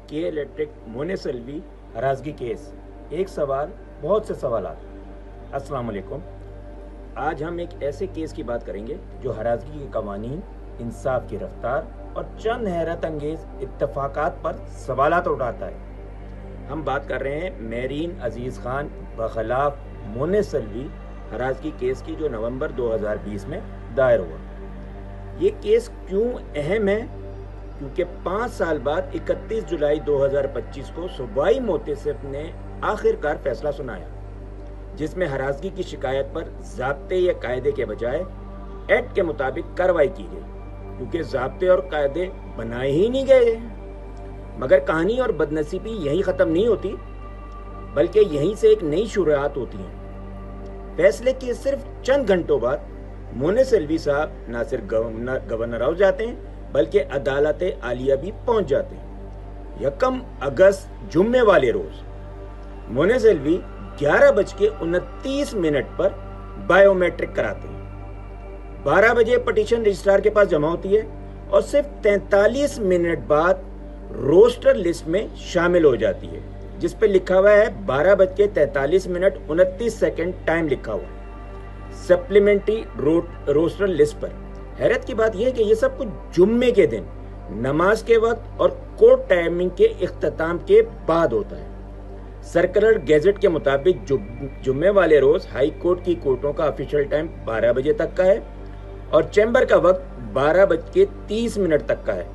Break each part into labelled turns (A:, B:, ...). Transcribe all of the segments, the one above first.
A: के electric मोनेसल्वी हरासगी case. एक सवाल, बहुत से सवालात। अस्सलाम वालेकुम। आज हम एक ऐसे केस की बात करेंगे जो हरासगी के कवानीन, इंसाफ की रफ्तार और चंद हैरत अंगेज इत्तफाकात पर सवालात उठाता है। हम बात कर रहे हैं मेरीन अजीज खान बखलाफ मोनेसल्वी हरासगी केस की, जो नवंबर 2020 में दायर हुआ। ये केस क्यों अहम है? क्योंकि 5 साल बाद 31 जुलाई 2025 को सूबाई मोहतसिब ने आखिरकार फैसला सुनाया, जिसमें हरासगी की शिकायत पर ज़ाब्ते या कायदे के बजाय एक्ट के मुताबिक कार्रवाई की गई, क्योंकि ज़ाब्ते और कायदे बनाए ही नहीं गए। मगर कहानी और बदनसीबी यहीं ख़त्म नहीं होती, बल्कि यहीं से एक नई शुरुआत होती है। फैसले के सिर्फ चंद घंटों बाद मोनेसल्वी साहब न सिर्फ गवर्नर हाउस जाते हैं, बल्कि अदालत आलिया भी पहुंच जाते हैं। 1 अगस्त जुम्मे वाले रोज मोनेसल्वी 11:29 पर बायोमेट्रिक कराते हैं। 12 बजे पटिशन रजिस्ट्रार के पास जमा होती है और सिर्फ 43 मिनट बाद रोस्टर लिस्ट में शामिल हो जाती है, जिस पे लिखा हुआ है 12:43 टाइम लिखा हुआ है सप्लीमेंट्री रोस्टर लिस्ट पर। हैरत की बात यह है कि ये सब कुछ जुम्मे के दिन नमाज के वक्त और कोर्ट टाइमिंग के इख्तिताम के बाद होता है। सर्कुलर गैजेट के मुताबिक जुम्मे वाले रोज हाई कोर्ट की कोर्टों का ऑफिशियल टाइम 12 बजे तक का है और चैम्बर का वक्त 12:30 तक का है,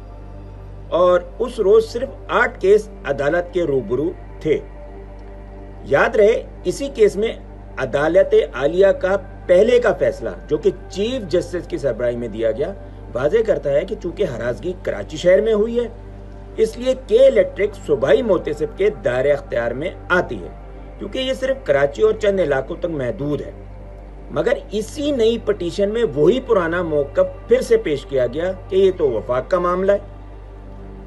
A: और उस रोज सिर्फ 8 केस अदालत के रूबरू थे। याद रहे, इसी केस में अदालत आलिया का पहले का फैसला, जो कि चीफ जस्टिस की सरबराही में दिया गया, वाज़ेह करता है कि चूंकि हरासगी कराची शहर में हुई है, इसलिए के इलेक्ट्रिक सूबाई मोहतसिब के दायरे अख्तियार में आती है, क्योंकि ये सिर्फ कराची और चंद इलाकों तक महदूद है। मगर इसी नई पटिशन में वही पुराना मौक़िफ़ फिर से पेश किया गया कि ये तो वफाक का मामला है।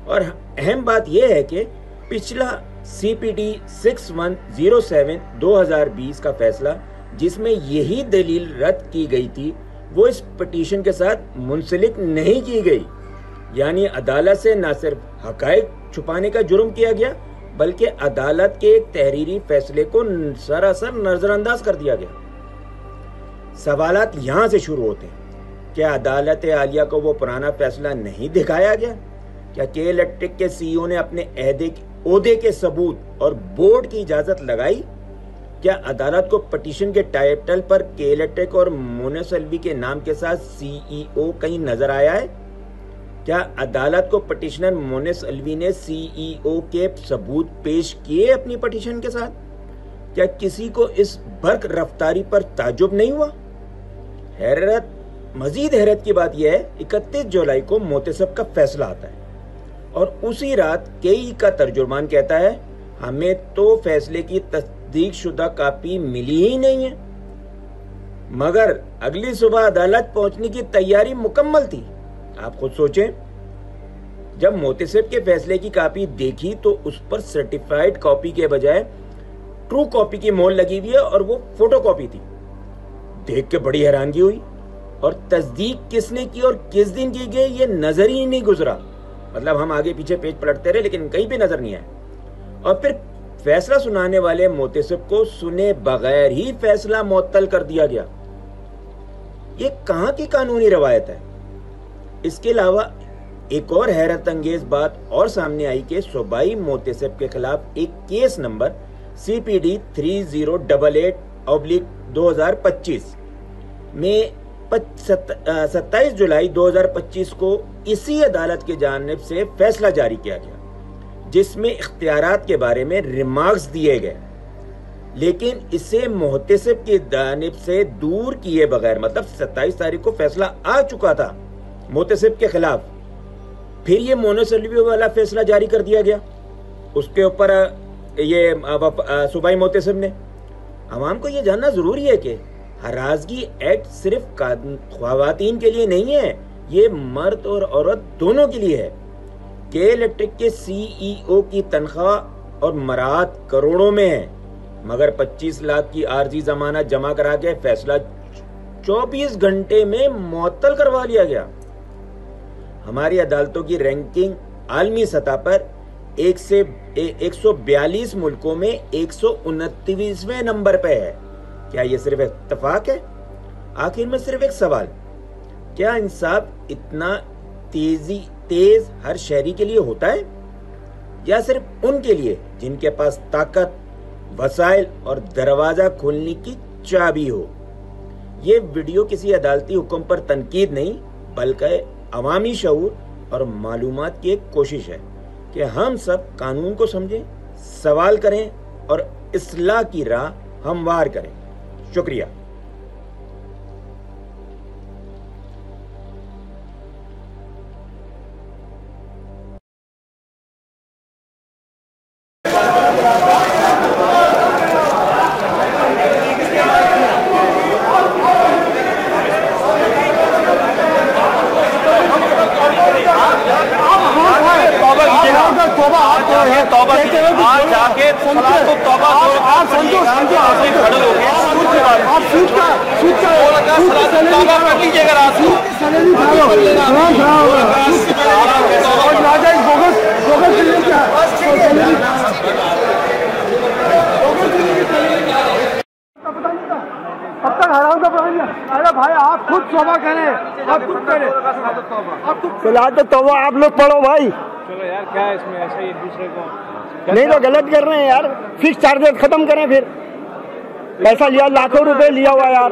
A: और अहम बात यह है कि पिछला CPD 6107/2020 का फैसला, जिसमें यही दलील रद्द की गई थी, वो इस पिटीशन के साथ मुंसलिक नहीं की गई। यानी अदालत से न सिर्फ हकायक छुपाने का जुर्म किया गया, बल्कि अदालत के एक तहरीरी फैसले को सरासर नजरअंदाज कर दिया गया। सवालात यहां से शुरू होते हैं। क्या अदालत आलिया को वो पुराना फैसला नहीं दिखाया गया? क्या के इलेक्ट्रिक के CEO ने अपने ओहदे के सबूत और बोर्ड की इजाजत लगाई? क्या अदालत को पटिशन के टाइटल पर के इलेक्ट्रिक और मोनेसल्वी के नाम के साथ CEO कहीं नजर आया है? क्या अदालत को पटिशनर मोनेसल्वी ने CEO के सबूत पेश किए अपनी पटिशन के साथ? क्या किसी को इस बर्क रफ्तारी पर ताजुब नहीं हुआ? मजीद हैरत की बात यह है, 31 जुलाई को मोहतसिब का फैसला आता है और उसी रात केई का तर्जुमान कहता है, हमें तो फैसले की तस्दीक शुदा कापी मिली ही नहीं है। मगर अगली सुबह अदालत पहुंचने की तैयारी मुकम्मल थी। आप खुद सोचें, जब मोहतसिब के फैसले की कापी देखी तो उस पर सर्टिफाइड कॉपी के बजाय ट्रू कॉपी की मोहर लगी हुई है और वो फोटो कॉपी थी। देख के बड़ी हैरानगी हुई, और तस्दीक किसने की और किस दिन की गई ये नजर ही नहीं गुजरा। मतलब हम आगे पीछे पेज पलटते रहे, लेकिन कहीं भी नजर नहीं आया। और फिर फैसला सुनाने वाले मोहतसिब को सुने बगैर ही फैसला मुअत्तल कर दिया गया। ये कहां की कानूनी रवायत है? इसके अलावा एक और हैरत अंगेज बात और सामने आई कि सूबाई मोहतसिब के खिलाफ एक केस नंबर CPD 3088/2025 में 27 जुलाई 2025 को इसी अदालत की जानिब से फैसला जारी किया गया, जिसमें इख्तियारात के बारे में रिमार्क्स दिए गए, लेकिन इसे मोहतसिब की जानिब से दूर किए बगैर, मतलब 27 तारीख को फैसला आ चुका था मोहतसिब के खिलाफ, फिर ये मोनेसल्वी वाला फैसला जारी कर दिया गया। उसके ऊपर ये सूबाई मोहतसिब ने। अवाम को ये जानना जरूरी है कि हरासगी एक्ट सिर्फ ख्वातीन के लिए नहीं है, ये मर्द और औरत दोनों के लिए है। के इलेक्ट्रिक के CEO की तनख्वाह और मराहत करोड़ों में है, मगर 25 लाख की आर्जी जमानत जमा करा के फैसला 24 घंटे में मुअत्तल करवा लिया गया। हमारी अदालतों की रैंकिंग आलमी सतह पर 142 ملکوں میں 129ویں نمبر پہ ہے۔ کیا یہ صرف اتفاق ہے؟ آخر میں صرف ایک سوال، کیا انصاف اتنا تیز ہر شہری کے لیے ہوتا ہے، یا صرف ان کے لیے جن کے پاس طاقت، وسائل اور دروازہ کھولنے کی چابی ہو؟ یہ ویڈیو کسی عدالتی حکم پر تنقید نہیں، بلکہ عوامی شعور اور معلومات کی ایک کوشش ہے کہ ہم سب قانون کو سمجھیں، سوال کریں اور اصلاح کی راہ ہموار کریں۔ شکریہ۔
B: بھائی آپ خود توبہ کریں، آپ خود کریں،
C: تو توبہ آپ لوگ پڑھو بھائی۔
B: چلو یار کیا ہے اس میں، ایسا ہی ایک دوسرے کو
C: نہیں تو غلط کر رہے ہیں یار، فکس چارجز ختم کریں، پھر پیسہ لیا لاکھوں روپے لیا ہوا یار۔